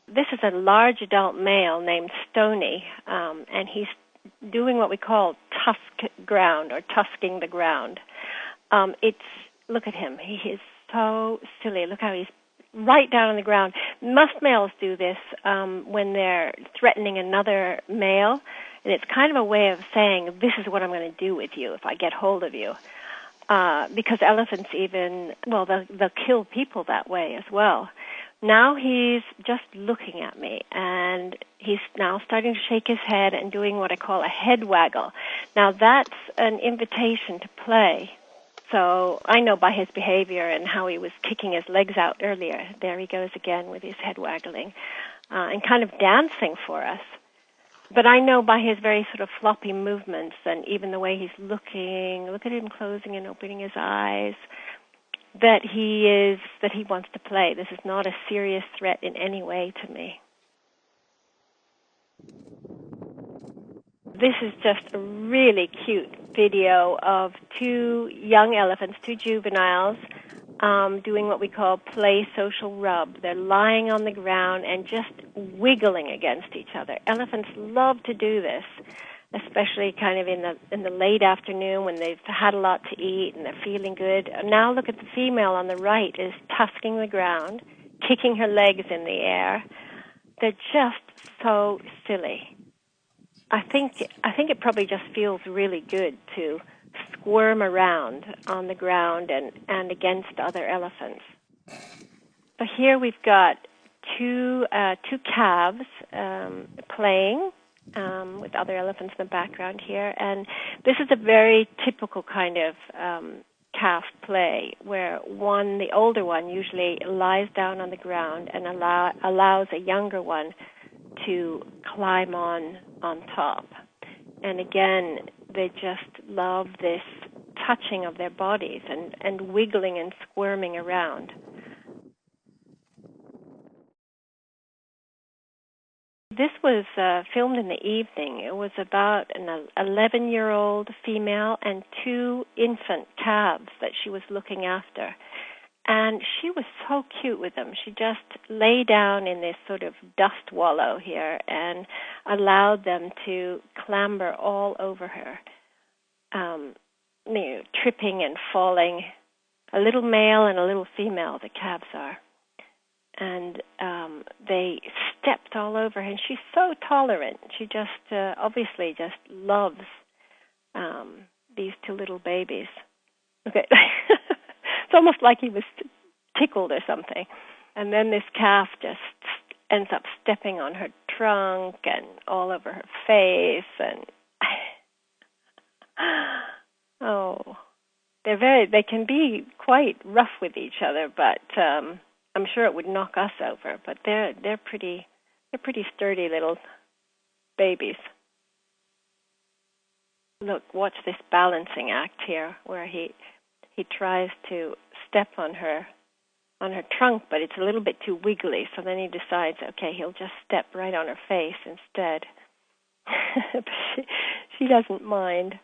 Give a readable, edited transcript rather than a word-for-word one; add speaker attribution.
Speaker 1: This is a large adult male named Stony, and he's doing what we call tusk ground or tusking the ground. Look at him. He is so silly. Look how he's right down on the ground. Most males do this when they're threatening another male, and it's kind of a way of saying, this is what I'm going to do with you if I get hold of you. Because elephants they'll kill people that way as well. Now he's just looking at me, and he's now starting to shake his head and doing what I call a head waggle. Now that's an invitation to play. So I know by his behavior and how he was kicking his legs out earlier, there he goes again with his head waggling and kind of dancing for us. But I know by his very sort of floppy movements and even the way he's looking, look at him closing and opening his eyes, that he wants to play. This is not a serious threat in any way to me. This is just a really cute video of two young elephants, two juveniles, doing what we call play social rub. They're lying on the ground and just wiggling against each other. Elephants love to do this, especially kind of in the late afternoon when they've had a lot to eat and they're feeling good. Now look at the female on the right is tusking the ground, kicking her legs in the air. They're just so silly. I think it probably just feels really good to squirm around on the ground and against other elephants. So here we've got two calves playing with other elephants in the background here, and this is a very typical kind of calf play where the older one usually lies down on the ground and allows a younger one to climb on top. And again, they just love this touching of their bodies and wiggling and squirming around. This was filmed in the evening. It was about an 11-year-old female and two infant calves that she was looking after. And she was so cute with them. She just lay down in this sort of dust wallow here and allowed them to clamber all over her, tripping and falling. A little male and a little female, the calves are. And they stepped all over her, and she's so tolerant. She just obviously just loves these two little babies. Okay. It's almost like he was tickled or something. And then this calf just ends up stepping on her trunk and all over her face. And they can be quite rough with each other, but I'm sure it would knock us over. But they're pretty sturdy little babies. Look, watch this balancing act here, where he tries to step on her trunk, but it's a little bit too wiggly, so then he decides, okay, he'll just step right on her face instead. But she doesn't mind.